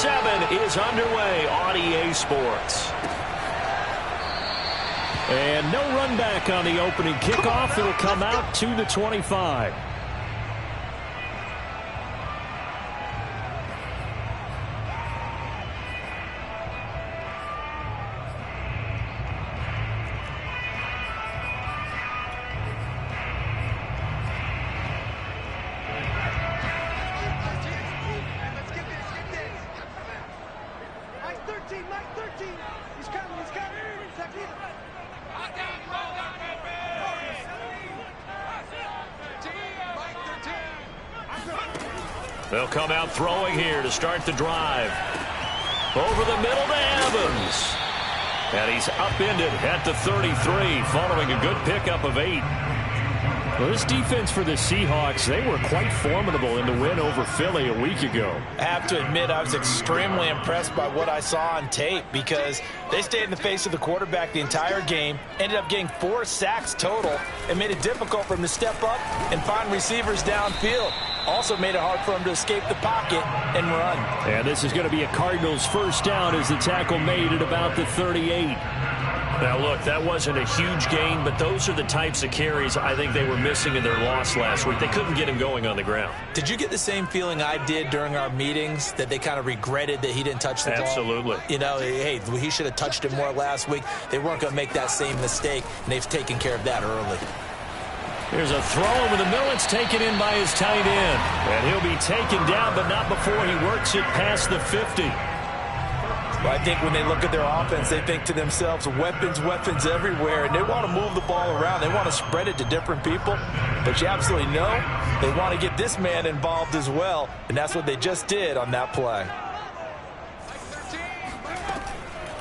7 is underway on EA Sports. And no run back on the opening kickoff. It'll come out to the 25. They'll come out throwing here to start the drive. Over the middle to Evans. And he's upended at the 33 following a good pickup of 8. Well, this defense for the Seahawks, they were quite formidable in the win over Philly a week ago. I have to admit, I was extremely impressed by what I saw on tape because they stayed in the face of the quarterback the entire game, ended up getting 4 sacks total, and made it difficult for him to step up and find receivers downfield. Also made it hard for him to escape the pocket and run. And this is going to be a Cardinals first down as the tackle made at about the 38. Now, look, that wasn't a huge gain, but those are the types of carries I think they were missing in their loss last week. They couldn't get him going on the ground. Did you get the same feeling I did during our meetings, that they kind of regretted that he didn't touch the ball? Absolutely. You know, hey, he should have touched it more last week. They weren't going to make that same mistake, and they've taken care of that early. Here's a throw over the middle. It's taken in by his tight end. And he'll be taken down, but not before he works it past the 50. Well, I think when they look at their offense, they think to themselves, weapons, weapons everywhere, and they want to move the ball around. They want to spread it to different people, but you absolutely know they want to get this man involved as well, and that's what they just did on that play.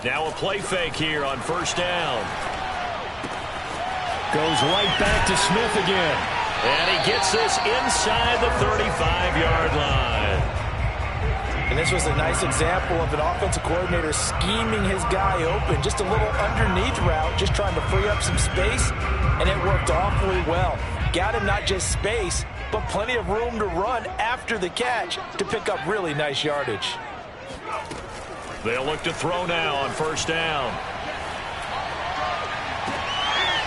Now a play fake here on first down. Goes right back to Smith again. And he gets this inside the 35-yard line. And this was a nice example of an offensive coordinator scheming his guy open. Just a little underneath route, just trying to free up some space, and it worked awfully well. Got him not just space, but plenty of room to run after the catch to pick up really nice yardage. They'll look to throw now on first down.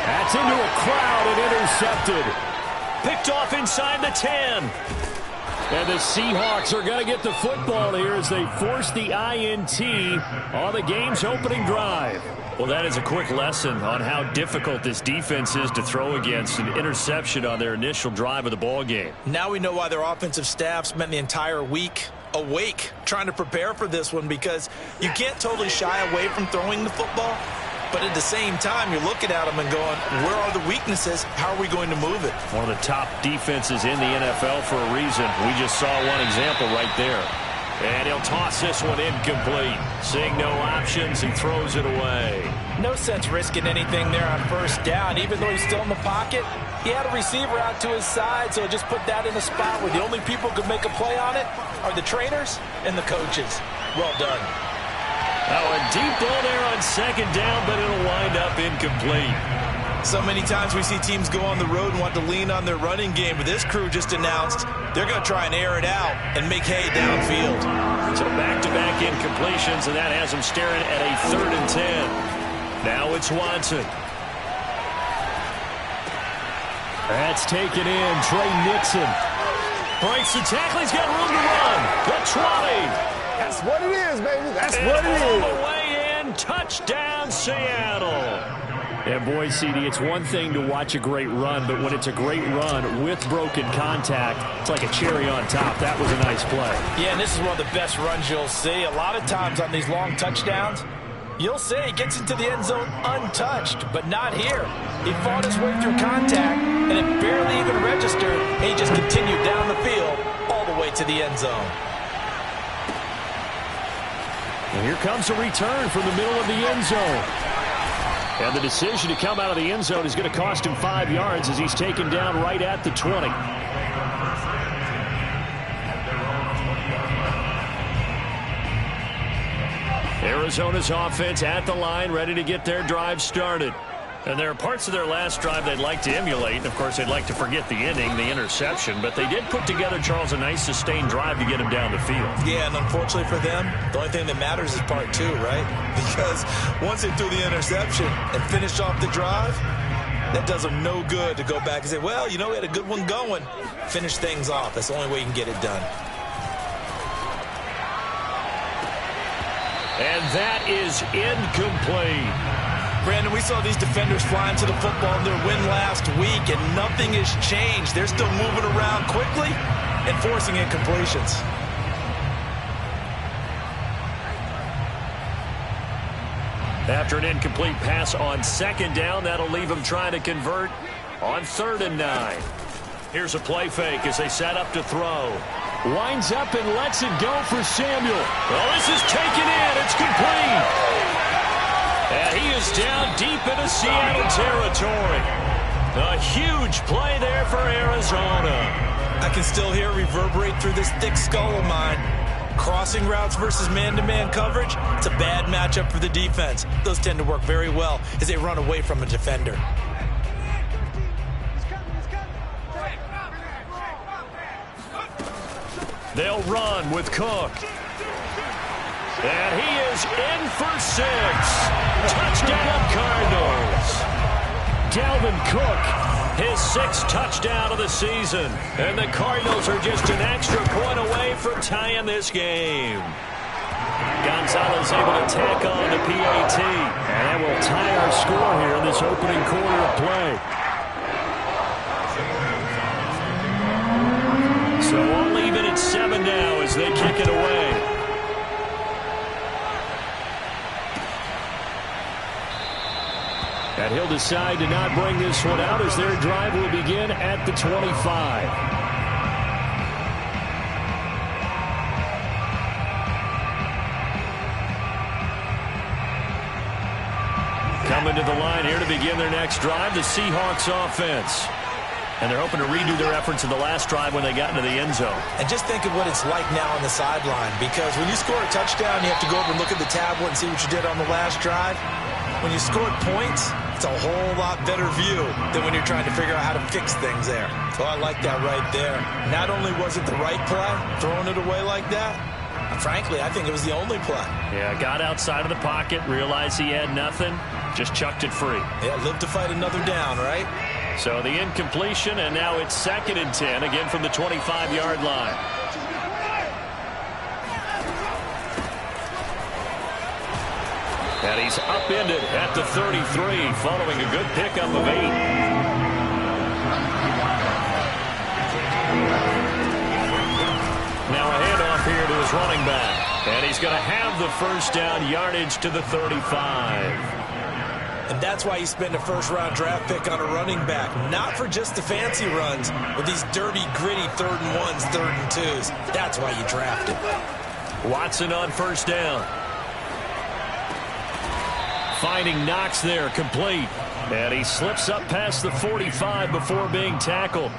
That's into a crowd and intercepted. Picked off inside the 10. And the Seahawks are going to get the football here as they force the INT on the game's opening drive. Well, that is a quick lesson on how difficult this defense is to throw against. An interception on their initial drive of the ball game. Now we know why their offensive staff spent the entire week awake trying to prepare for this one, because you can't totally shy away from throwing the football. But at the same time, you're looking at them and going, where are the weaknesses? How are we going to move it? One of the top defenses in the NFL for a reason. We just saw one example right there. And he'll toss this one incomplete. Seeing no options, he throws it away. No sense risking anything there on first down. Even though he's still in the pocket, he had a receiver out to his side, so just put that in a spot where the only people who could make a play on it are the trainers and the coaches. Well done. Oh, a deep ball there on second down, but it'll wind up incomplete. So many times we see teams go on the road and want to lean on their running game, but this crew just announced they're going to try and air it out and make hay downfield. So back-to-back incompletions, and that has them staring at a 3rd and 10. Now it's Watson. That's taken in. Trey Nixon breaks the tackle. He's got room to run. The 20. That's what it is, baby. That's what it All is. the way in. Touchdown, Seattle. And boy, CD, it's one thing to watch a great run, but when it's a great run with broken contact, it's like a cherry on top. That was a nice play. Yeah, and this is one of the best runs you'll see. A lot of times on these long touchdowns, you'll see he gets into the end zone untouched, but not here. He fought his way through contact, and it barely even registered, and he just continued down the field all the way to the end zone. And here comes a return from the middle of the end zone. And the decision to come out of the end zone is going to cost him 5 yards as he's taken down right at the 20. Arizona's offense at the line, ready to get their drive started. And there are parts of their last drive they'd like to emulate. And, of course, they'd like to forget the inning, the interception. But they did put together, Charles, a nice sustained drive to get him down the field. Yeah, and unfortunately for them, the only thing that matters is part two, right? Because once they threw the interception and finished off the drive, that does them no good to go back and say, well, you know, we had a good one going. Finish things off. That's the only way you can get it done. And that is incomplete. Brandon, we saw these defenders flying to the football in their win last week, and nothing has changed. They're still moving around quickly and forcing incompletions. After an incomplete pass on second down, that'll leave them trying to convert on 3rd and 9. Here's a play fake as they set up to throw. Winds up and lets it go for Samuel. Well, this is taken in. It's complete. And he is down deep into Seattle territory. A huge play there for Arizona. I can still hear it reverberate through this thick skull of mine. Crossing routes versus man-to-man coverage, it's a bad matchup for the defense. Those tend to work very well as they run away from a defender. They'll run with Cook. And he is in for 6. Touchdown, Cardinals. Dalvin Cook, his 6th touchdown of the season. And the Cardinals are just an extra point away from tying this game. Gonzalez able to tack on the PAT. And that will tie our score here in this opening quarter of play. So all even at 7 now as they kick it away. And he'll decide to not bring this one out as their drive will begin at the 25. Coming to the line here to begin their next drive, the Seahawks offense. And they're hoping to redo their efforts in the last drive when they got into the end zone. And just think of what it's like now on the sideline, because when you score a touchdown, you have to go over and look at the tablet and see what you did on the last drive. When you scored points, it's a whole lot better view than when you're trying to figure out how to fix things there. So I like that right there. Not only was it the right play, throwing it away like that, frankly, I think it was the only play. Yeah, got outside of the pocket, realized he had nothing, just chucked it free. Yeah, live to fight another down, right? So the incompletion, and now it's 2nd and 10, again from the 25-yard line. And he's upended at the 33, following a good pickup of 8. Now a handoff here to his running back. And he's going to have the first down, yardage to the 35. And that's why you spend a first-round draft pick on a running back. Not for just the fancy runs, but these dirty, gritty 3rd and 1s, 3rd and 2s. That's why you draft him. Watson on first down. Finding Knox there, complete. And he slips up past the 45 before being tackled.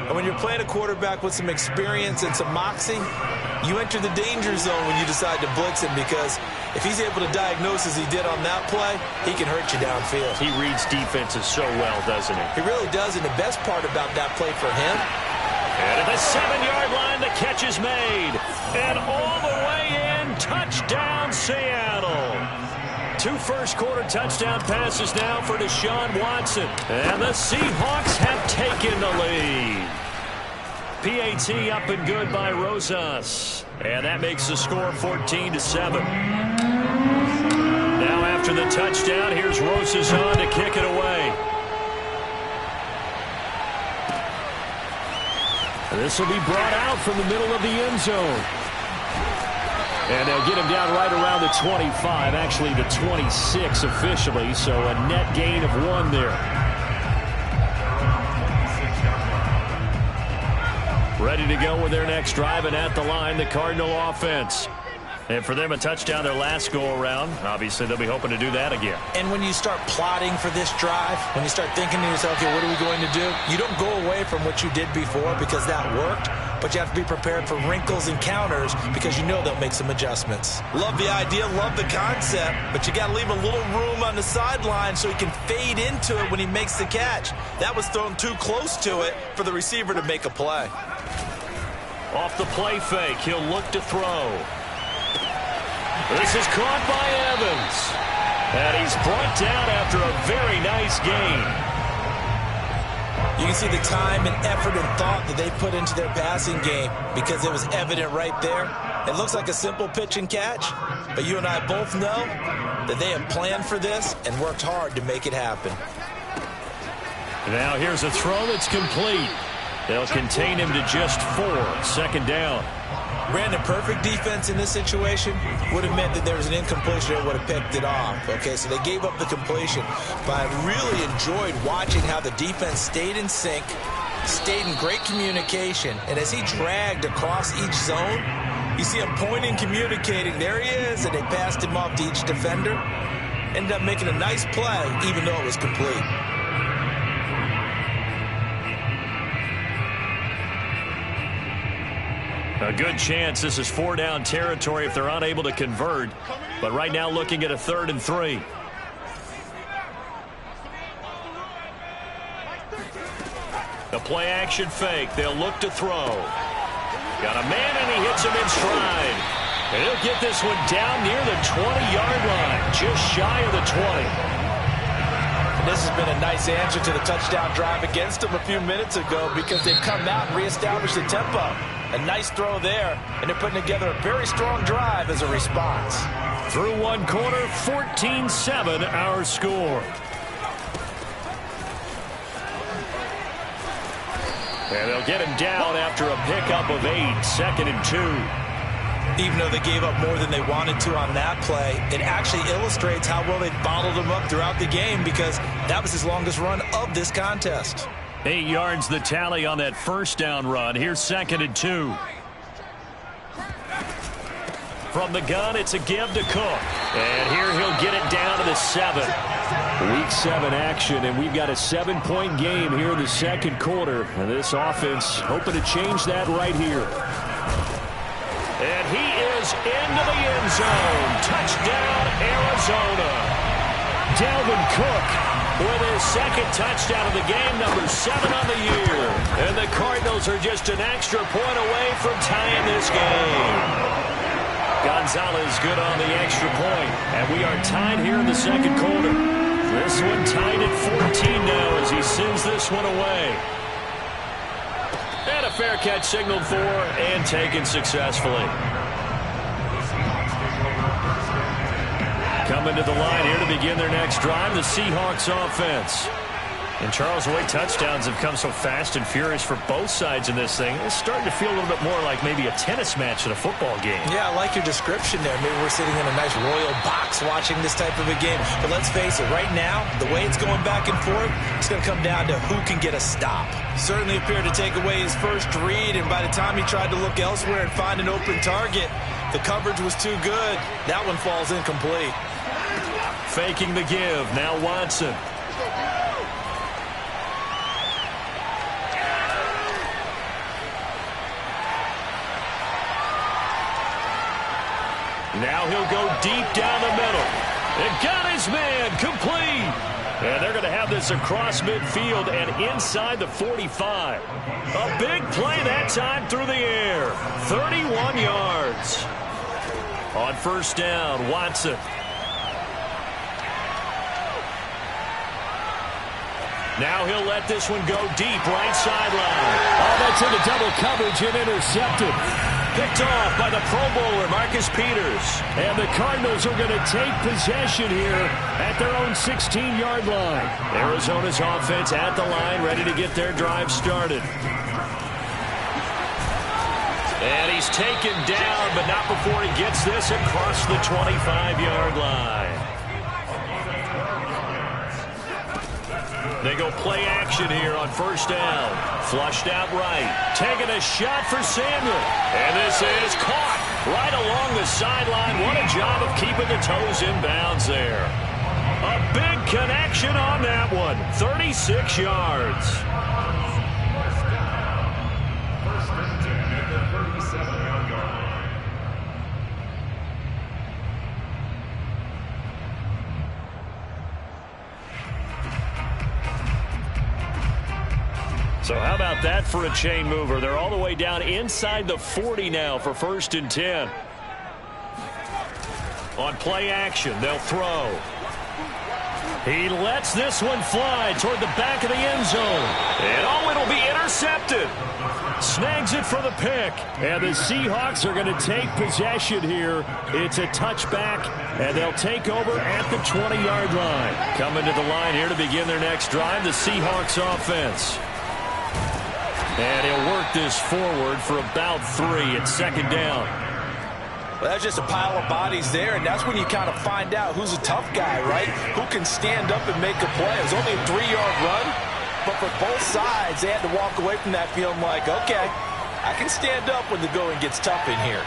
And when you're playing a quarterback with some experience and some moxie, you enter the danger zone when you decide to blitz him, because if he's able to diagnose as he did on that play, he can hurt you downfield. He reads defenses so well, doesn't he? He really does, and the best part about that play for him. And at the 7-yard line, the catch is made. And all the way in, touchdown Seattle. 2 first-quarter touchdown passes now for Deshaun Watson. And the Seahawks have taken the lead. PAT up and good by Rosas. And that makes the score 14-7. Now after the touchdown, here's Rosas on to kick it away. This will be brought out from the middle of the end zone. And they'll get him down right around the 25, actually the 26 officially, so a net gain of 1 there. Ready to go with their next drive, and at the line, the Cardinal offense. And for them, a touchdown their last go-around. Obviously, they'll be hoping to do that again. And when you start plotting for this drive, when you start thinking to yourself, okay, what are we going to do? You don't go away from what you did before because that worked. but you have to be prepared for wrinkles and counters because you know they'll make some adjustments. Love the idea, love the concept, but you got to leave a little room on the sideline so he can fade into it when he makes the catch. That was thrown too close to it for the receiver to make a play. Off the play fake, he'll look to throw. This is caught by Evans. And he's brought down after a very nice gain. You can see the time and effort and thought that they put into their passing game because it was evident right there. It looks like a simple pitch and catch, but you and I both know that they have planned for this and worked hard to make it happen. Now here's a throw that's complete. They'll contain him to just 4. Second down. Brandon, perfect defense in this situation would have meant that there was an incompletion that would have picked it off. Okay, so they gave up the completion. But I really enjoyed watching how the defense stayed in sync, stayed in great communication. And as he dragged across each zone, you see him pointing, communicating. There he is, and they passed him off to each defender. Ended up making a nice play, even though it was complete. A good chance this is 4-down territory if they're unable to convert. But right now looking at a 3rd and 3. The play action fake. They'll look to throw. Got a man and he hits him in stride. And he'll get this one down near the 20-yard line. Just shy of the 20. And this has been a nice answer to the touchdown drive against them a few minutes ago because they've come out and reestablished the tempo. A nice throw there, and they're putting together a very strong drive as a response. Through one quarter, 14-7 our score. And they'll get him down after a pickup of 8, 2nd and 2. Even though they gave up more than they wanted to on that play, it actually illustrates how well they bottled him up throughout the game because that was his longest run of this contest. 8 yards the tally on that first down run. Here's 2nd and 2. From the gun, it's a give to Cook. And here he'll get it down to the 7. Week 7 action, and we've got a 7-point game here in the second quarter. And this offense hoping to change that right here. And he is into the end zone. Touchdown, Arizona. Dalvin Cook with his second touchdown of the game, number 7 on the year. And the Cardinals are just an extra point away from tying this game. Gonzalez good on the extra point. And we are tied here in the second quarter. This one tied at 14 now as he sends this one away. And a fair catch signaled for and taken successfully. Coming to the line here to begin their next drive, the Seahawks offense. And Charles, the way touchdowns have come so fast and furious for both sides in this thing, it's starting to feel a little bit more like maybe a tennis match than a football game. Yeah, I like your description there. Maybe we're sitting in a nice royal box watching this type of a game. But let's face it, right now, the way it's going back and forth, it's going to come down to who can get a stop. Certainly appeared to take away his first read, and by the time he tried to look elsewhere and find an open target, the coverage was too good. That one falls incomplete. Faking the give. Now Watson. Now he'll go deep down the middle. And got his man complete. And they're going to have this across midfield and inside the 45. A big play that time through the air. 31 yards. On first down, Watson. Now he'll let this one go deep right sideline. Oh, that's into double coverage and intercepted. Picked off by the Pro Bowler, Marcus Peters. And the Cardinals are going to take possession here at their own 16-yard line. Arizona's offense at the line, ready to get their drive started. And he's taken down, but not before he gets this across the 25-yard line. They go play action here on first down. Flushed out right. Taking a shot for Samuel. And this is caught right along the sideline. What a job of keeping the toes in bounds there. A big connection on that one. 36 yards. So how about that for a chain mover? They're all the way down inside the 40 now for 1st and 10. On play action, they'll throw. He lets this one fly toward the back of the end zone. And it'll be intercepted. Snags it for the pick. And the Seahawks are going to take possession here. It's a touchback, and they'll take over at the 20-yard line. Coming to the line here to begin their next drive, the Seahawks offense. And he'll work this forward for about 3 at 2nd down. Well, that's just a pile of bodies there, and that's when you kind of find out who's a tough guy, right? Who can stand up and make a play. It was only a 3-yard run, but for both sides, they had to walk away from that feeling like, okay, I can stand up when the going gets tough in here.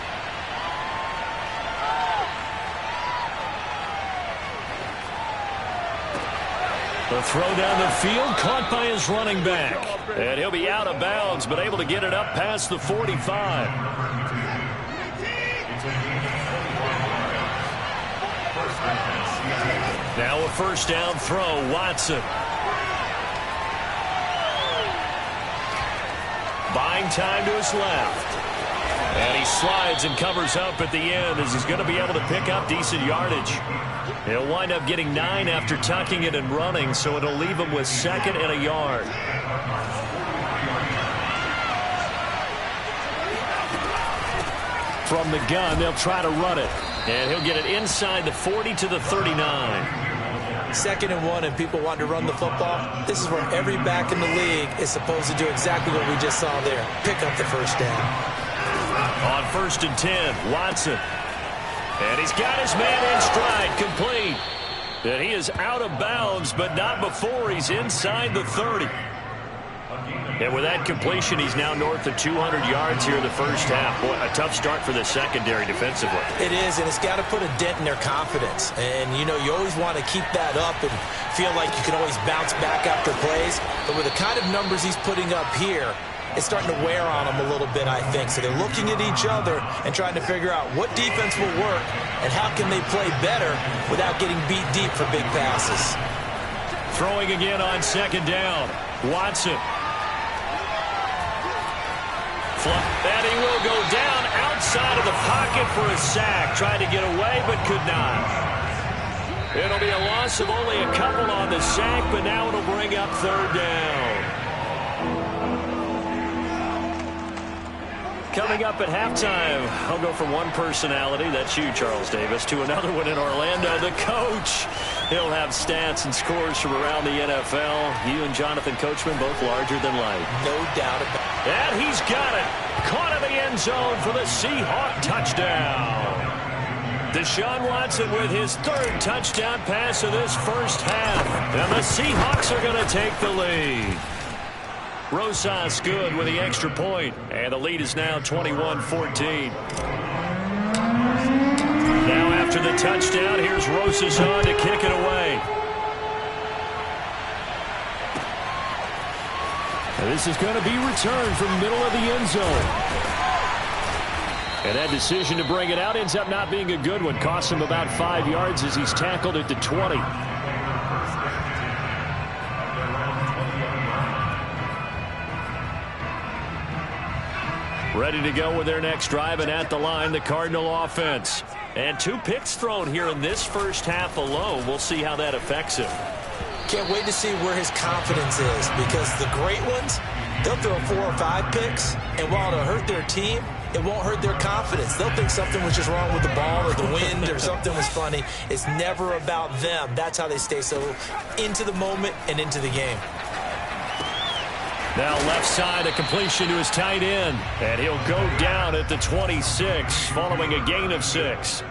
The throw down the field, caught by his running back. And he'll be out of bounds, but able to get it up past the 45. Now a 1st down throw, Watson. Buying time to his left. And he slides and covers up at the end as he's going to be able to pick up decent yardage. He'll wind up getting 9 after tucking it and running, so it'll leave him with 2nd and a yard. From the gun, they'll try to run it. And he'll get it inside the 40 to the 39. 2nd and 1, and people want to run the football. This is where every back in the league is supposed to do exactly what we just saw there. Pick up the 1st down. On 1st and 10, Watson. And he's got his man in stride, complete. And he is out of bounds, but not before he's inside the 30. And with that completion, he's now north of 200 yards here in the 1st half. Boy, a tough start for the secondary defensively. It is, and it's got to put a dent in their confidence. And, you know, you always want to keep that up and feel like you can always bounce back after plays. But with the kind of numbers he's putting up here, it's starting to wear on them a little bit, I think. So they're looking at each other and trying to figure out what defense will work and how can they play better without getting beat deep for big passes. Throwing again on 2nd down, Watson. And he will go down outside of the pocket for a sack. Tried to get away, but could not. It'll be a loss of only a couple on the sack, but now it'll bring up 3rd down. Coming up at halftime, I'll go from one personality, that's you, Charles Davis, to another one in Orlando, the coach. He'll have stats and scores from around the NFL. You and Jonathan Coachman both larger than life. No doubt about it. And he's got it. Caught in the end zone for the Seahawk touchdown. Deshaun Watson with his 3rd touchdown pass of this 1st half. And the Seahawks are going to take the lead. Rosas good with the extra point, and the lead is now 21-14. Now after the touchdown, here's Rosas on to kick it away. And this is going to be returned from middle of the end zone. And that decision to bring it out ends up not being a good one. Costs him about 5 yards as he's tackled at the 20. Ready to go with their next drive, and at the line, the Cardinal offense. And 2 picks thrown here in this 1st half alone. We'll see how that affects him. Can't wait to see where his confidence is, because the great ones, they'll throw 4 or 5 picks, and while it'll hurt their team, it won't hurt their confidence. They'll think something was just wrong with the ball or the wind or something was funny. It's never about them. That's how they stay so into the moment and into the game. Now left side, a completion to his tight end. And he'll go down at the 26 following a gain of 6.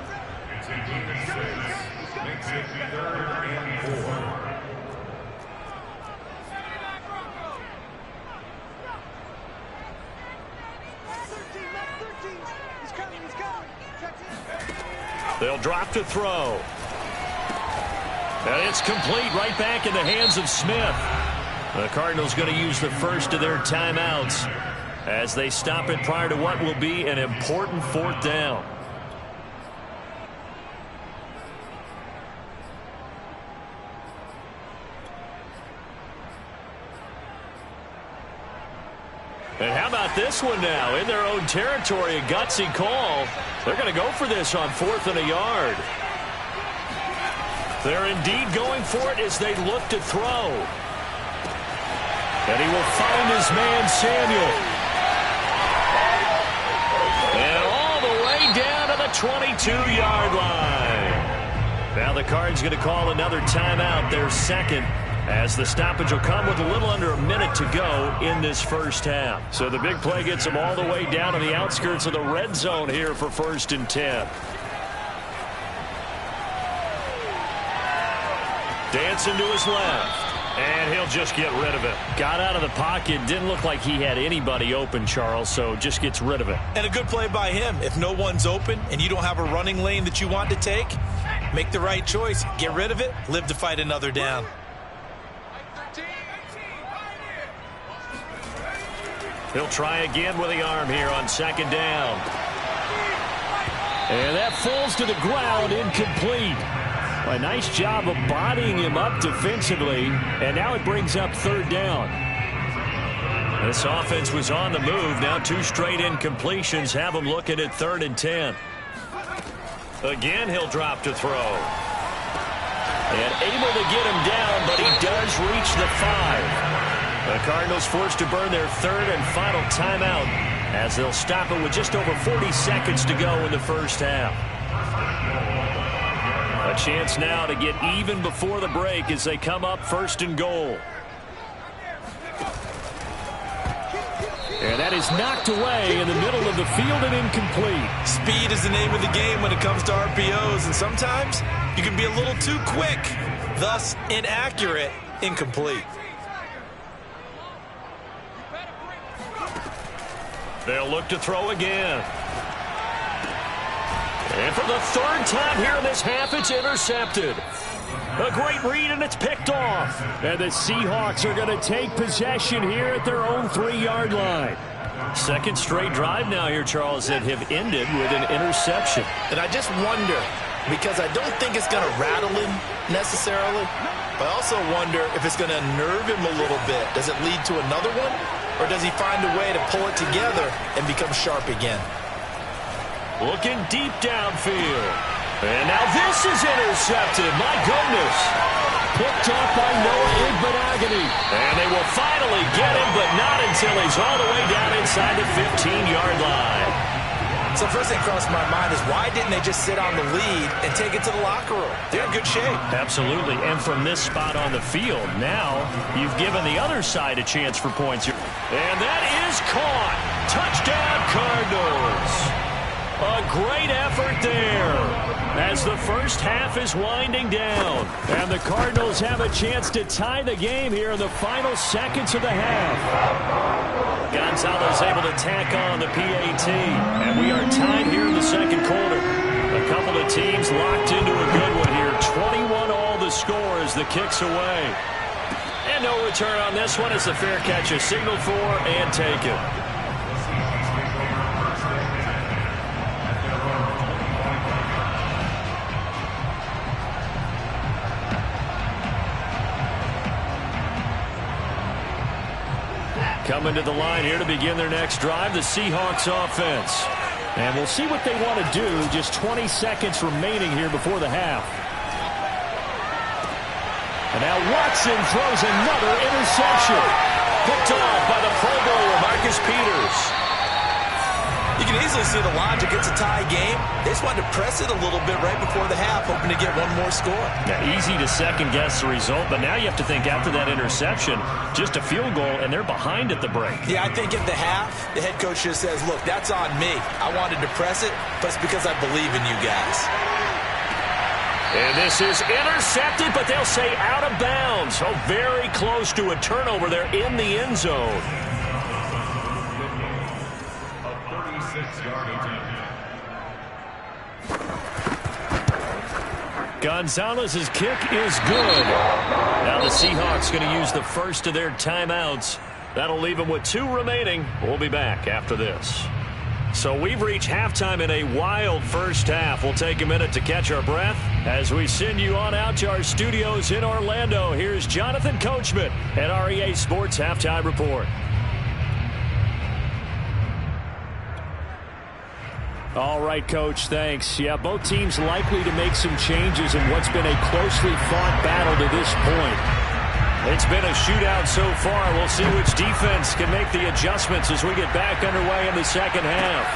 They'll drop to throw. And it's complete right back in the hands of Smith. The Cardinals going to use the 1st of their timeouts as they stop it prior to what will be an important 4th down. And how about this one now? In their own territory, a gutsy call. They're going to go for this on 4th and a yard. They're indeed going for it as they look to throw. And he will find his man, Samuel. And all the way down to the 22-yard line. Now the Cards going to call another timeout, their second, as the stoppage will come with a little under a minute to go in this first half. So the big play gets them all the way down to the outskirts of the red zone here for 1st and 10. Dancing to his left, and he'll just get rid of it. Got out of the pocket, didn't look like he had anybody open, Charles, so just gets rid of it. And a good play by him. If no one's open and you don't have a running lane that you want to take, make the right choice. Get rid of it, live to fight another down. He'll try again with the arm here on 2nd down. And that falls to the ground, incomplete. A nice job of bodying him up defensively, and now it brings up 3rd down. This offense was on the move. Now 2 straight incompletions have him looking at 3rd and 10. Again, he'll drop to throw. And able to get him down, but he does reach the 5. The Cardinals forced to burn their 3rd and final timeout as they'll stop it with just over 40 seconds to go in the first half. A chance now to get even before the break as they come up 1st and goal. And that is knocked away in the middle of the field and incomplete. Speed is the name of the game when it comes to RPOs, and sometimes you can be a little too quick, thus inaccurate, incomplete. They'll look to throw again. And for the 3rd time here in this half, it's intercepted. A great read, and it's picked off. And the Seahawks are going to take possession here at their own 3-yard line. 2nd straight drive now here, Charles, that have ended with an interception. And I just wonder, because I don't think it's going to rattle him necessarily, but I also wonder if it's going to unnerve him a little bit. Does it lead to another one? Or does he find a way to pull it together and become sharp again? Looking deep downfield. And now this is intercepted. My goodness. Picked off by Noah Igbenogany. And they will finally get him, but not until he's all the way down inside the 15-yard line. So first thing crossed my mind is why didn't they just sit on the lead and take it to the locker room? They're in good shape. Absolutely. And from this spot on the field, now you've given the other side a chance for points here. And that is caught. Touchdown, Cardinals. A great effort there as the first half is winding down. And the Cardinals have a chance to tie the game here in the final seconds of the half. Gonzalez able to tack on the PAT. And we are tied here in the 2nd quarter. A couple of teams locked into a good one here. 21 all the score as the kick's away. And no return on this one as the fair catch is signaled for and taken. Coming to the line here to begin their next drive, the Seahawks offense. And we'll see what they want to do. Just 20 seconds remaining here before the half. And now Watson throws another interception. Picked off by the Pro Bowler, Marcus Peters. You can easily see the logic. It's a tie game. They just wanted to press it a little bit right before the half, hoping to get one more score. Yeah, easy to second-guess the result, but now you have to think after that interception, just a field goal, and they're behind at the break. Yeah, I think at the half, the head coach just says, look, that's on me. I wanted to press it, but it's because I believe in you guys. And this is intercepted, but they'll say out of bounds. Oh, very close to a turnover there in the end zone. Gonzalez's kick is good. Now the Seahawks going to use the first of their timeouts. That'll leave them with 2 remaining. We'll be back after this. So we've reached halftime in a wild first half. We'll take a minute to catch our breath as we send you on out to our studios in Orlando. Here's Jonathan Coachman at REA Sports Halftime Report. All right, Coach, thanks. Yeah, both teams likely to make some changes in what's been a closely fought battle to this point. It's been a shootout so far. We'll see which defense can make the adjustments as we get back underway in the second half.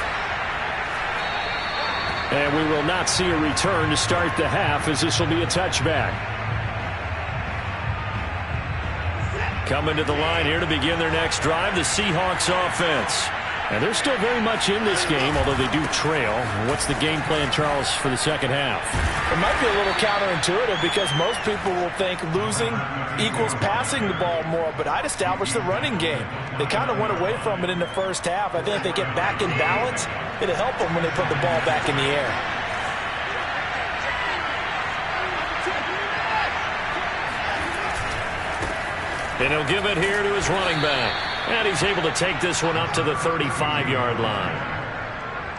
And we will not see a return to start the half, as this will be a touchback. Coming to the line here to begin their next drive, the Seahawks offense. And they're still very much in this game, although they do trail. What's the game plan, Charles, for the second half? It might be a little counterintuitive because most people will think losing equals passing the ball more, but I'd establish the running game. They kind of went away from it in the first half. I think if they get back in balance, it'll help them when they put the ball back in the air. And he'll give it here to his running back. And he's able to take this one up to the 35-yard line.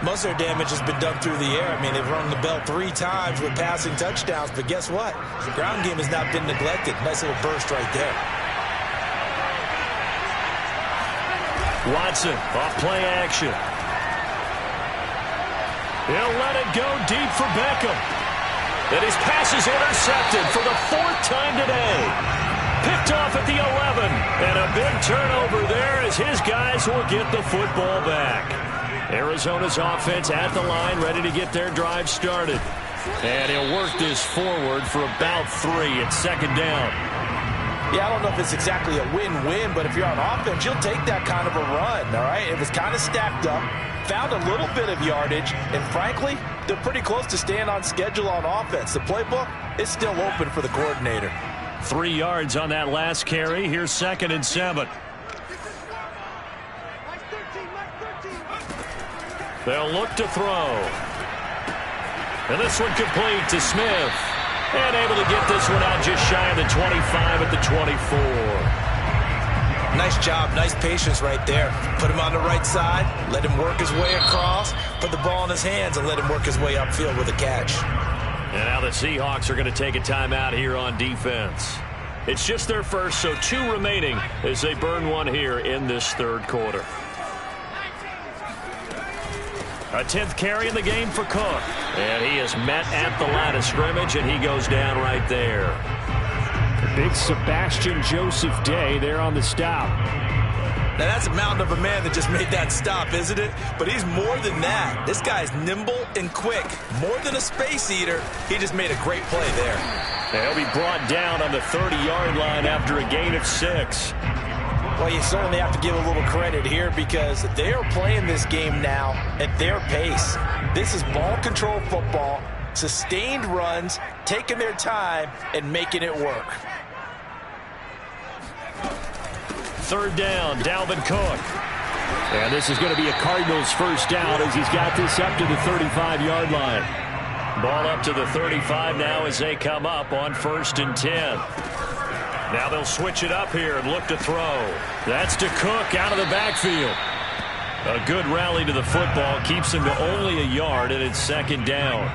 Most of their damage has been done through the air. I mean, they've rung the bell 3 times with passing touchdowns, but guess what? The ground game has not been neglected. Nice little burst right there. Watson, off play action. He'll let it go deep for Beckham. And his pass is intercepted for the 4th time today. Picked off at the 11, and a big turnover there as his guys will get the football back. Arizona's offense at the line, ready to get their drive started. And he'll work this forward for about 3 at second down. Yeah, I don't know if it's exactly a win-win, but if you're on offense, you'll take that kind of a run, all right? It was kind of stacked up, found a little bit of yardage, and frankly, they're pretty close to staying on schedule on offense. The playbook is still open for the coordinator. 3 yards on that last carry. Here's 2nd and 7. They'll look to throw. And this one complete to Smith. And able to get this one out just shy of the 25 at the 24. Nice job. Nice patience right there. Put him on the right side. Let him work his way across. Put the ball in his hands and let him work his way upfield with a catch. And now the Seahawks are going to take a timeout here on defense. It's just their first, so 2 remaining as they burn one here in this 3rd quarter. A 10th carry in the game for Cook. And he is met at the line of scrimmage, and he goes down right there. Big Sebastian Joseph Day there on the stop. Now, that's a mountain of a man that just made that stop, isn't it? But he's more than that. This guy's nimble and quick. More than a space eater. He just made a great play there. He'll be brought down on the 30-yard line after a gain of 6. Well, you certainly have to give a little credit here because they are playing this game now at their pace. This is ball control football, sustained runs, taking their time, and making it work. 3rd down, Dalvin Cook. And this is going to be a Cardinals first down as he's got this up to the 35-yard line. Ball up to the 35 now as they come up on 1st and 10. Now they'll switch it up here and look to throw. That's to Cook out of the backfield. A good rally to the football keeps him to only a yard, and it's 2nd down.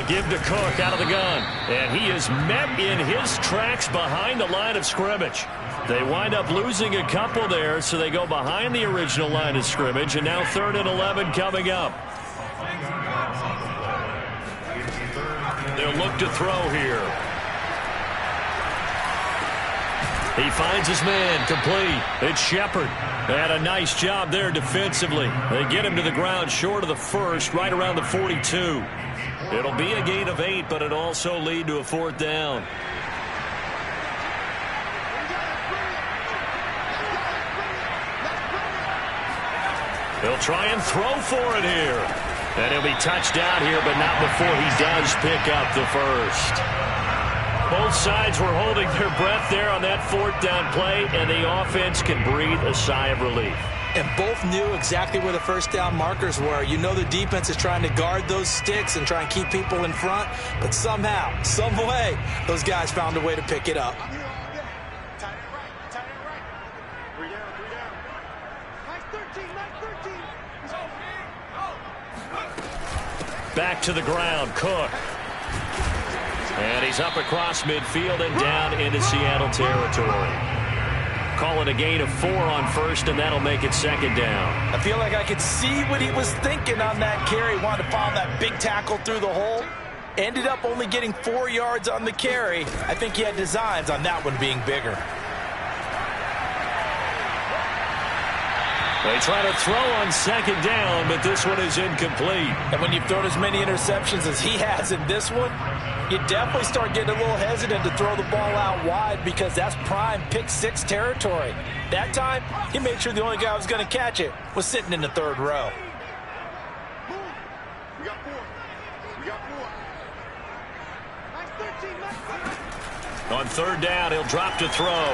Give to Cook out of the gun. And he is met in his tracks behind the line of scrimmage. They wind up losing a couple there, so they go behind the original line of scrimmage, and now 3rd and 11 coming up. They'll look to throw here. He finds his man, complete. It's Shepard. And a nice job there defensively. They get him to the ground short of the 1st, right around the 42. It'll be a gain of 8, but it'll also lead to a 4th down. He'll try and throw for it here. And he'll be touched down here, but not before he does pick up the 1st. Both sides were holding their breath there on that 4th down play, and the offense can breathe a sigh of relief. And both knew exactly where the 1st down markers were. You know the defense is trying to guard those sticks and try and keep people in front, but somehow, some way, those guys found a way to pick it up. Back to the ground, Cook. And he's up across midfield and down into Seattle territory. call it a gain of 4 on first, and that'll make it second down. I feel like I could see what he was thinking on that carry. Wanted to follow that big tackle through the hole. Ended up only getting 4 yards on the carry. I think he had designs on that one being bigger. They try to throw on second down, but this one is incomplete. And when you've thrown as many interceptions as he has in this one, you definitely start getting a little hesitant to throw the ball out wide because that's prime pick 6 territory. That time, he made sure the only guy who was going to catch it was sitting in the third row. On third down, he'll drop to throw.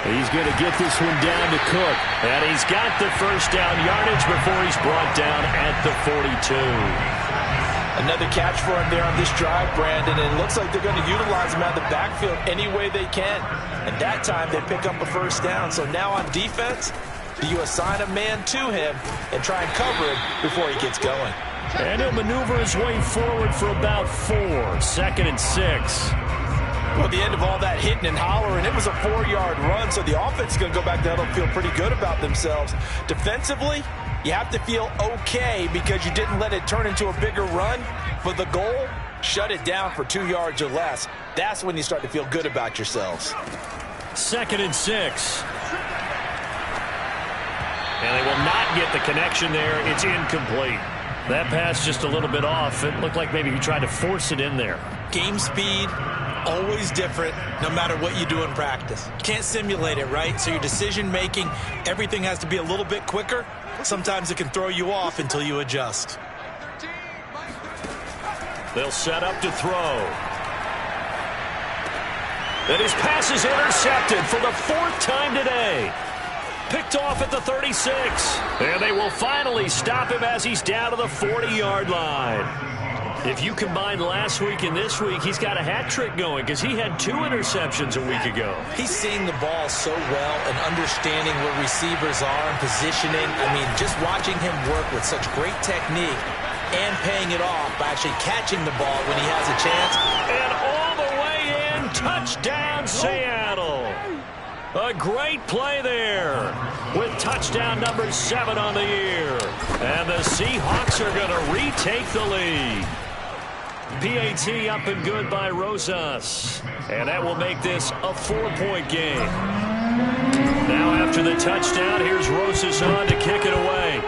He's going to get this one down to Cook. And he's got the first down yardage before he's brought down at the 42. Another catch for him there on this drive, Brandon. And it looks like they're going to utilize him out of the backfield any way they can. And that time they pick up a first down. So now on defense, do you assign a man to him and try and cover him before he gets going? And he'll maneuver his way forward for about 4. 2nd and 6. Well, at the end of all that hitting and hollering, it was a 4-yard run, so the offense is going to go back there and feel pretty good about themselves. Defensively, you have to feel okay because you didn't let it turn into a bigger run. For the goal, shut it down for 2 yards or less. That's when you start to feel good about yourselves. 2nd and 6. And they will not get the connection there. It's incomplete. That pass just a little bit off. It looked like maybe he tried to force it in there. Game speed, always different no matter what you do in practice. You can't simulate it, right? So your decision making, everything has to be a little bit quicker. Sometimes it can throw you off until you adjust. They'll set up to throw. And his pass is intercepted for the 4th time today. Picked off at the 36. And they will finally stop him as he's down to the 40-yard line. If you combine last week and this week, he's got a hat trick going because he had 2 interceptions a week ago. He's seeing the ball so well and understanding where receivers are and positioning. I mean, just watching him work with such great technique and paying it off by actually catching the ball when he has a chance. And all the way in, touchdown Seattle. A great play there with touchdown number 7 on the year. And the Seahawks are going to retake the lead. PAT up and good by Rosas. And that will make this a 4-point game. Now after the touchdown, here's Rosas on to kick it away.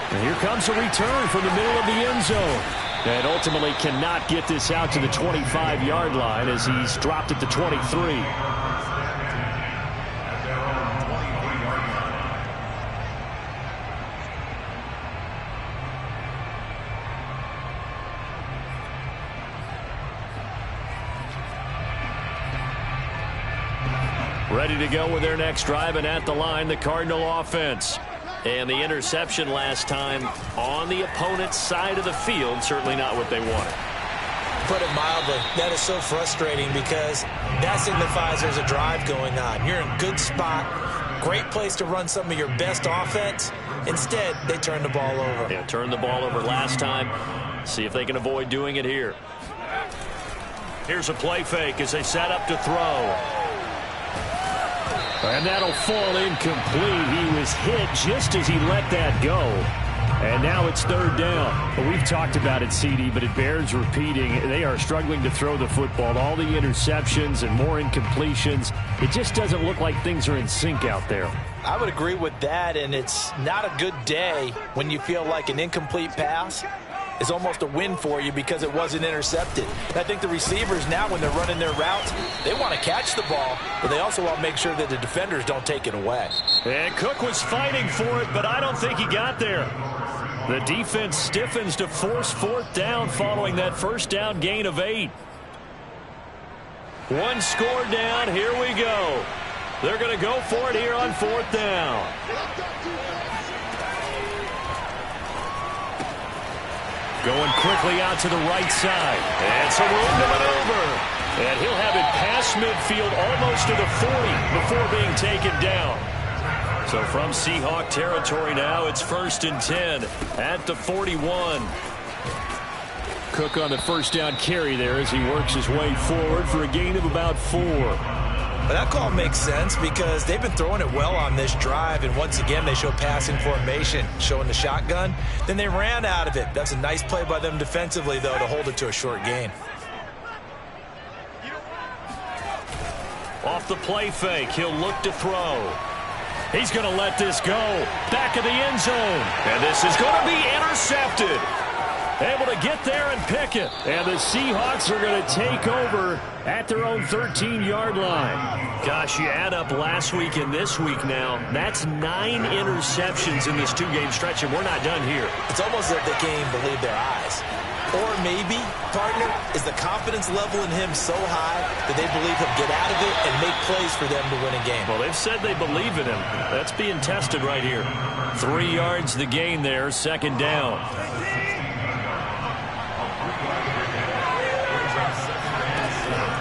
And here comes a return from the middle of the end zone. And ultimately cannot get this out to the 25-yard line as he's dropped at the 23. Ready to go with their next drive, and at the line, the Cardinal offense. And the interception last time on the opponent's side of the field, certainly not what they wanted. Put it mildly, that is so frustrating because that signifies there's a drive going on. You're in a good spot, great place to run some of your best offense. Instead, they turn the ball over. Yeah, turned the ball over last time. See if they can avoid doing it here. Here's a play fake as they set up to throw. And that'll fall incomplete. He was hit just as he let that go. And now it's 3rd down. Well, we've talked about it, CD, but it bears repeating. They are struggling to throw the football. All the interceptions and more incompletions. It just doesn't look like things are in sync out there. I would agree with that, and it's not a good day when you feel like an incomplete pass is almost a win for you because it wasn't intercepted. And I think the receivers now, when they're running their routes, they want to catch the ball, but they also want to make sure that the defenders don't take it away. And Cook was fighting for it, but I don't think he got there. The defense stiffens to force 4th down following that first down gain of 8. 1 score down. Here we go. They're going to go for it here on 4th down. Going quickly out to the right side. And some room to maneuver. And he'll have it past midfield almost to the 40 before being taken down. So from Seahawk territory now, it's 1st and 10 at the 41. Cook on the first down carry there as he works his way forward for a gain of about 4. But that call makes sense because they've been throwing it well on this drive, and once again they show passing formation, showing the shotgun. Then they ran out of it. That's a nice play by them defensively, though, to hold it to a short gain. Off the play fake, he'll look to throw. He's going to let this go. Back of the end zone. And this is going to be intercepted. Able to get there and pick it. And the Seahawks are going to take over at their own 13-yard line. Gosh, you add up last week and this week now. That's 9 interceptions in this 2-game stretch, and we're not done here. It's almost as if they can't even believe their eyes. Or maybe, partner, is the confidence level in him so high that they believe he'll get out of it and make plays for them to win a game. Well, they've said they believe in him. That's being tested right here. 3 yards the gain there, second down.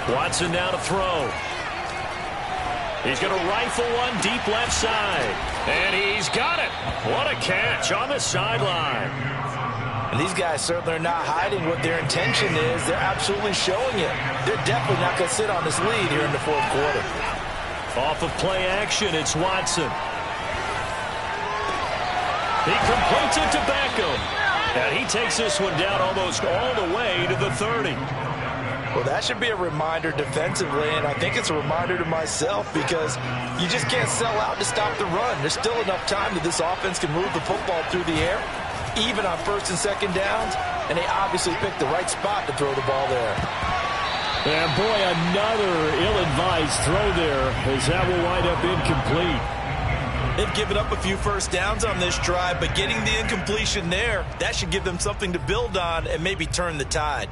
Watson now to throw. He's going to rifle one deep left side. And he's got it. What a catch on the sideline. And these guys certainly are not hiding what their intention is. They're absolutely showing it. They're definitely not going to sit on this lead here in the fourth quarter. Off of play action, it's Watson. He completes it to Beckham. And he takes this one down almost all the way to the 30. Well, that should be a reminder defensively, and I think it's a reminder to myself because you just can't sell out to stop the run. There's still enough time that this offense can move the football through the air, even on first and second downs, and they obviously picked the right spot to throw the ball there. And boy, another ill-advised throw there as that will wind up incomplete. They've given up a few first downs on this drive, but getting the incompletion there, that should give them something to build on and maybe turn the tide.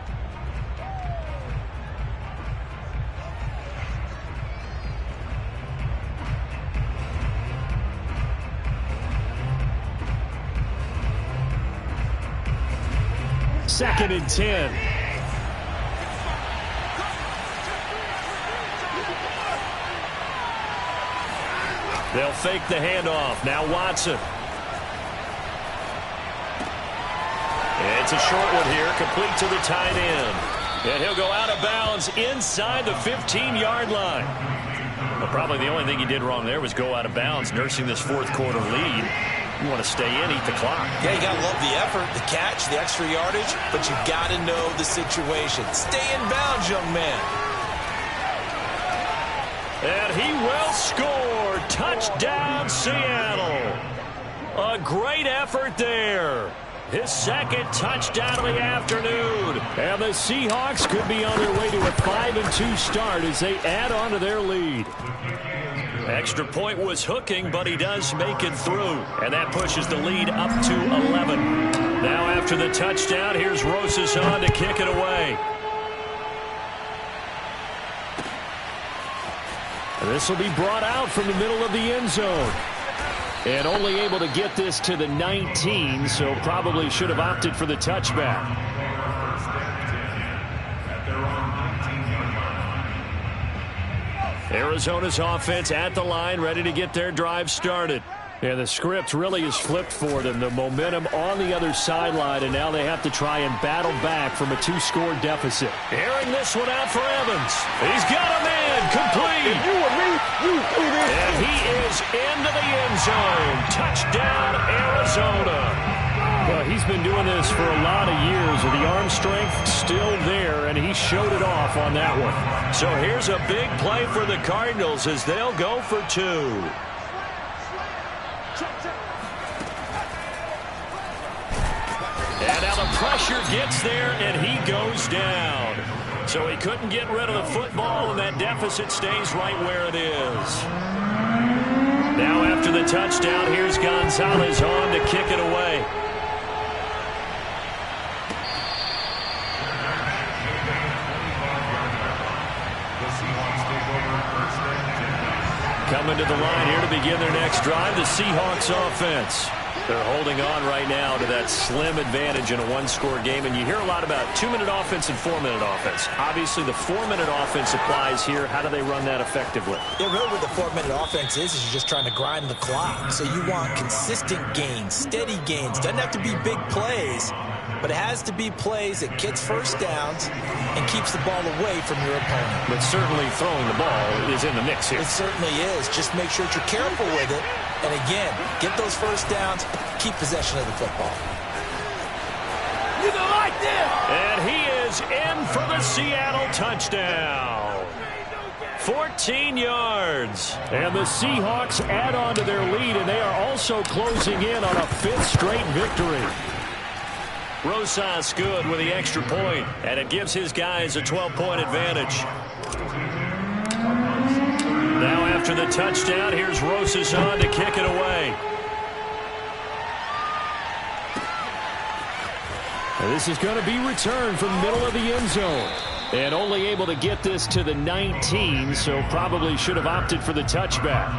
Second and 10. They'll fake the handoff. Now Watson. It's a short one here, complete to the tight end. And he'll go out of bounds inside the 15-yard line. Well, probably the only thing he did wrong there was go out of bounds, nursing this fourth quarter lead. You want to stay in, eat the clock. Yeah, you got to love the effort, the catch, the extra yardage, but you got to know the situation. Stay in bounds, young man. And he will score. Touchdown, Seattle. A great effort there. His second touchdown of the afternoon. And the Seahawks could be on their way to a 5-2 start as they add on to their lead. Extra point was hooking, but he does make it through. And that pushes the lead up to 11. Now after the touchdown, here's Rosas on to kick it away. And this will be brought out from the middle of the end zone. And only able to get this to the 19, so probably should have opted for the touchback. Arizona's offense at the line, ready to get their drive started. And the script really is flipped for them. The momentum on the other sideline, and now they have to try and battle back from a 2-score deficit. Airing this one out for Evans. He's got a man, complete. You and me, you do this. And he is into the end zone. Touchdown, Arizona. Well, he's been doing this for a lot of years, with the arm strength still there, and he showed it off on that one. So here's a big play for the Cardinals as they'll go for 2. And now the pressure gets there, and he goes down. So he couldn't get rid of the football, and that deficit stays right where it is. Now after the touchdown, here's Gonzalez on to kick it away. Coming to the line here to begin their next drive, the Seahawks offense. They're holding on right now to that slim advantage in a one-score game, and you hear a lot about 2-minute offense and 4-minute offense. Obviously, the 4-minute offense applies here. How do they run that effectively? Yeah, really what the 4-minute offense is you're just trying to grind the clock. So you want consistent gains, steady gains. Doesn't have to be big plays, but it has to be plays that gets first downs and keeps the ball away from your opponent. But certainly throwing the ball is in the mix here. It certainly is. Just make sure that you're careful with it. And again, get those first downs, keep possession of the football. You don't like this! And he is in for the Seattle touchdown. 14 yards. And the Seahawks add on to their lead, and they are also closing in on a 5th straight victory. Rosas good with the extra point, and it gives his guys a 12-point advantage. Now after the touchdown, here's Rosas on to kick it away. And this is going to be returned from the middle of the end zone. And only able to get this to the 19, so probably should have opted for the touchback.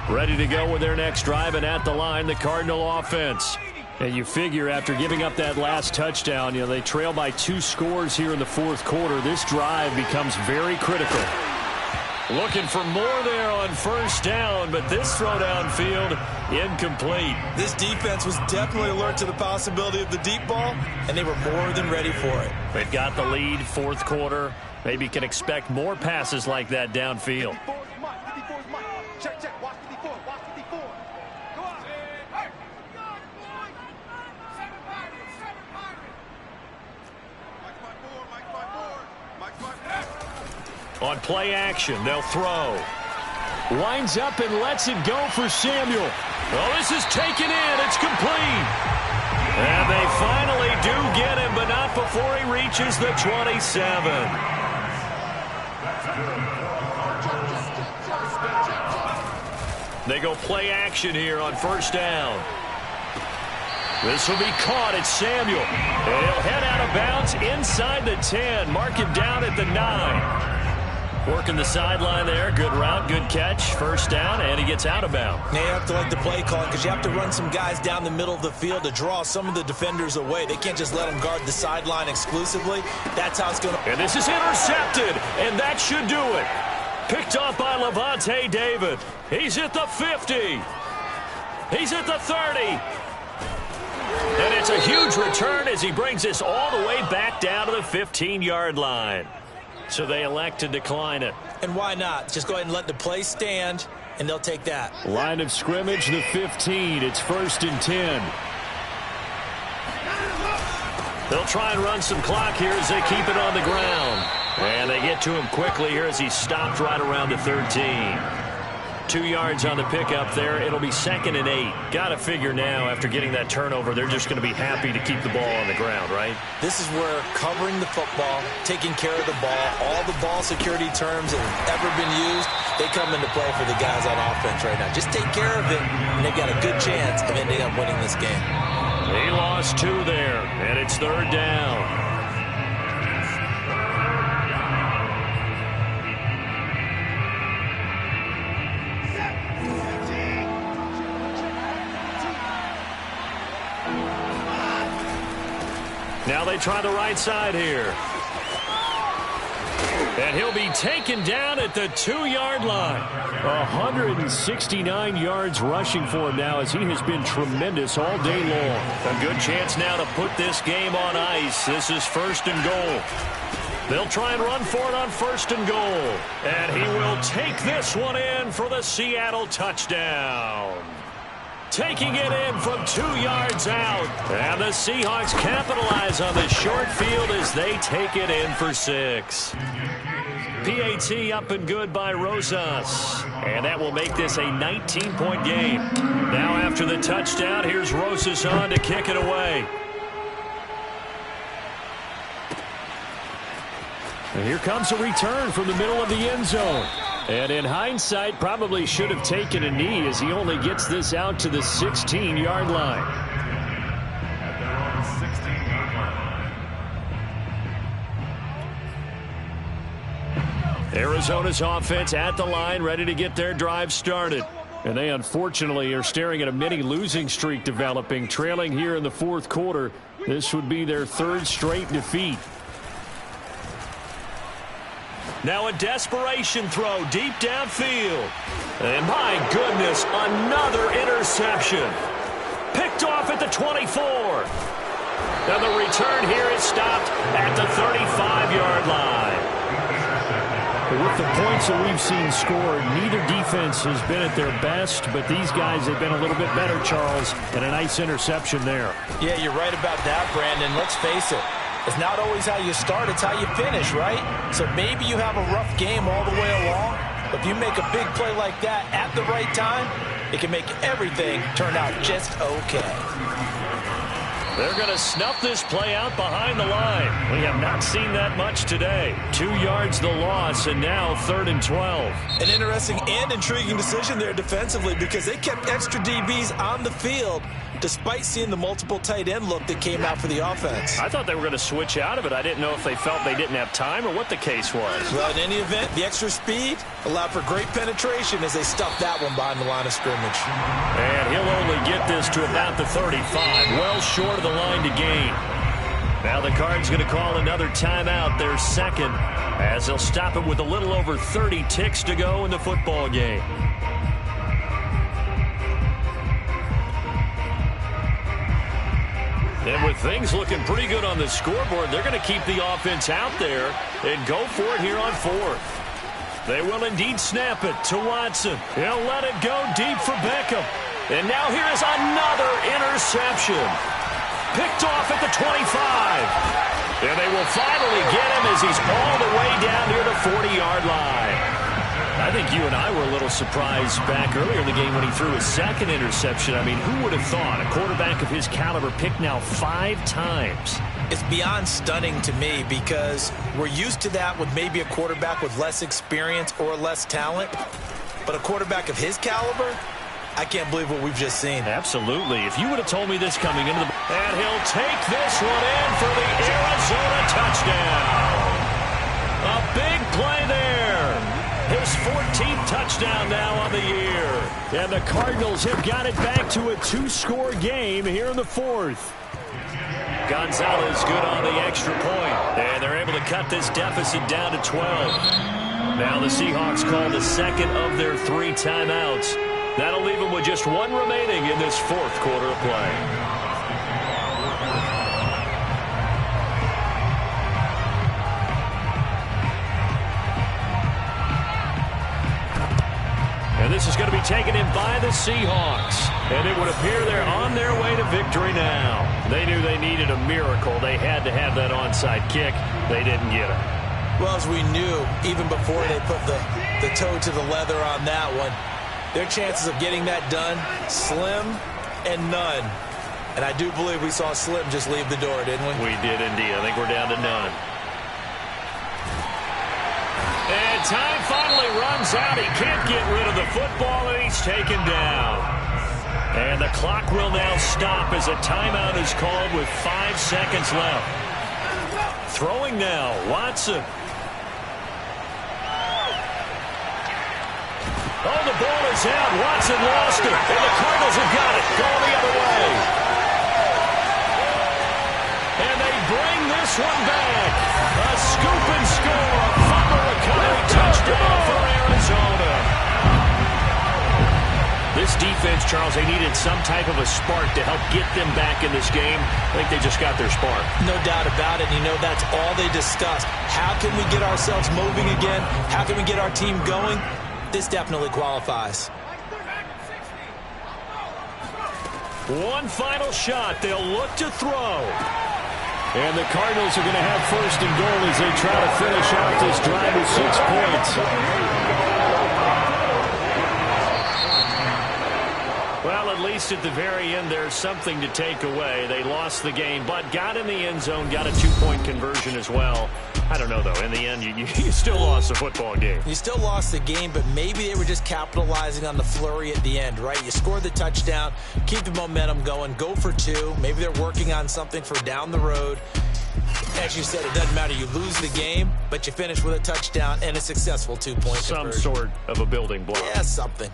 Ready to go with their next drive, and at the line, the Cardinal offense. And you figure after giving up that last touchdown, they trail by 2 scores here in the 4th quarter. This drive becomes very critical. Looking for more there on first down, but this throw downfield incomplete. This defense was definitely alert to the possibility of the deep ball, and they were more than ready for it. They've got the lead, 4th quarter. Maybe can expect more passes like that downfield. Check, check. Watch 54. Watch 54. Go on. Hey. On play action, they'll throw. Winds up and lets it go for Samuel. Oh, this is taken in. It's complete. And they finally do get him, but not before he reaches the 27. They go play action here on first down. This will be caught. It's Samuel. And he'll head out of bounds inside the 10. Mark him down at the 9. Working the sideline there. Good route, good catch. First down, and he gets out of bounds. Now you have to like the play call because you have to run some guys down the middle of the field to draw some of the defenders away. They can't just let them guard the sideline exclusively. That's how it's going to... And this is intercepted, and that should do it. Picked off by Levante David. He's at the 50. He's at the 30. And it's a huge return as he brings this all the way back down to the 15-yard line. So they elect to decline it. And why not? Just go ahead and let the play stand, and they'll take that. Line of scrimmage, the 15. It's 1st and 10. They'll try and run some clock here as they keep it on the ground. And they get to him quickly here as he stopped right around the 13. 2 yards on the pickup there. It'll be 2nd and 8. Got to figure now after getting that turnover, they're just going to be happy to keep the ball on the ground, right? This is where covering the football, taking care of the ball, all the ball security terms that have ever been used, they come into play for the guys on offense right now. Just take care of it, and they've got a good chance of ending up winning this game. He lost 2 there, and it's 3rd down. Now they try the right side here. And he'll be taken down at the 2-yard line. 169 yards rushing for him now as he has been tremendous all day long. A good chance now to put this game on ice. This is 1st and goal. They'll try and run for it on 1st and goal. And he will take this one in for the Seattle touchdown. Taking it in from 2 yards out. And the Seahawks capitalize on the short field as they take it in for 6. PAT up and good by Rosas. And that will make this a 19-point game. Now after the touchdown, here's Rosas on to kick it away. And here comes a return from the middle of the end zone. And in hindsight, probably should have taken a knee as he only gets this out to the 16-yard line. Arizona's offense at the line, ready to get their drive started. And they unfortunately are staring at a mini losing streak developing, trailing here in the fourth quarter. This would be their third straight defeat. Now a desperation throw deep downfield. And my goodness, another interception. Picked off at the 24. And the return here is stopped at the 35-yard line. With the points that we've seen scored, neither defense has been at their best, but these guys have been a little bit better, Charles, and a nice interception there. Yeah, you're right about that, Brandon. Let's face it. It's not always how you start, it's how you finish, right? So maybe you have a rough game all the way along, but if you make a big play like that at the right time, it can make everything turn out just okay. They're going to snuff this play out behind the line. We have not seen that much today. 2 yards the loss, and now 3rd and 12. An interesting and intriguing decision there defensively because they kept extra DBs on the field despite seeing the multiple tight end look that came out for the offense. I thought they were going to switch out of it. I didn't know if they felt they didn't have time or what the case was. Well, in any event, the extra speed allowed for great penetration as they stuffed that one behind the line of scrimmage. And he'll only get this to about the 35, well short of the line to gain. Now the Cards going to call another timeout, their second, as they'll stop it with a little over 30 ticks to go in the football game. And with things looking pretty good on the scoreboard, they're going to keep the offense out there and go for it here on 4th. They will indeed snap it to Watson. He'll let it go deep for Beckham. And now here is another interception. Picked off at the 25. And they will finally get him as he's all the way down near the 40-yard line. I think you and I were a little surprised back earlier in the game when he threw his second interception. I mean, who would have thought a quarterback of his caliber picked now 5 times? It's beyond stunning to me because we're used to that with maybe a quarterback with less experience or less talent. But a quarterback of his caliber, I can't believe what we've just seen. Absolutely. If you would have told me this coming into the... And he'll take this one in for the Arizona touchdown. A big play there. His 14th touchdown now on the year. And the Cardinals have got it back to a 2-score game here in the 4th. Gonzalez good on the extra point. And they're able to cut this deficit down to 12. Now the Seahawks call the second of their 3 timeouts. That'll leave them with just 1 remaining in this 4th quarter of play. And this is going to be taken in by the Seahawks. And it would appear they're on their way to victory now. They knew they needed a miracle. They had to have that onside kick. They didn't get it. Well, as we knew, even before they put the toe to the leather on that one, their chances of getting that done, slim and none. And I do believe we saw Slim just leave the door, didn't we? We did indeed. I think we're down to none. And time finally runs out. He can't get rid of the football, and he's taken down. And the clock will now stop as a timeout is called with 5 seconds left. Throwing now, Watson. Oh, the ball is out. Watson lost it. And the Cardinals have got it. Going the other way. And they bring this one back. A scoop and score. Fumble recovery touchdown for Arizona. This defense, Charles, they needed some type of a spark to help get them back in this game. I think they just got their spark. No doubt about it. You know, that's all they discussed. How can we get ourselves moving again? How can we get our team going? This definitely qualifies. One final shot. They'll look to throw. And the Cardinals are going to have 1st and goal as they try to finish out this drive with 6 points. Well, at least at the very end, there's something to take away. They lost the game, but got in the end zone, got a 2-point conversion as well. I don't know, though. In the end, you still lost the football game. You still lost the game, but maybe they were just capitalizing on the flurry at the end, right? You scored the touchdown, keep the momentum going, go for 2. Maybe they're working on something for down the road. As you said, it doesn't matter. You lose the game, but you finish with a touchdown and a successful 2-point Some conversion. sort of a building block. Yeah, something.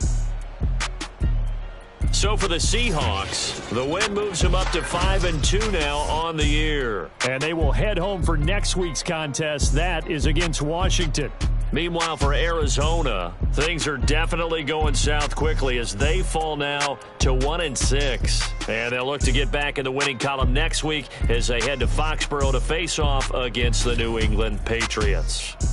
So for the Seahawks, the win moves them up to 5-2 now on the year. And they will head home for next week's contest. That is against Washington. Meanwhile, for Arizona, things are definitely going south quickly as they fall now to 1-6. And they'll look to get back in the winning column next week as they head to Foxborough to face off against the New England Patriots.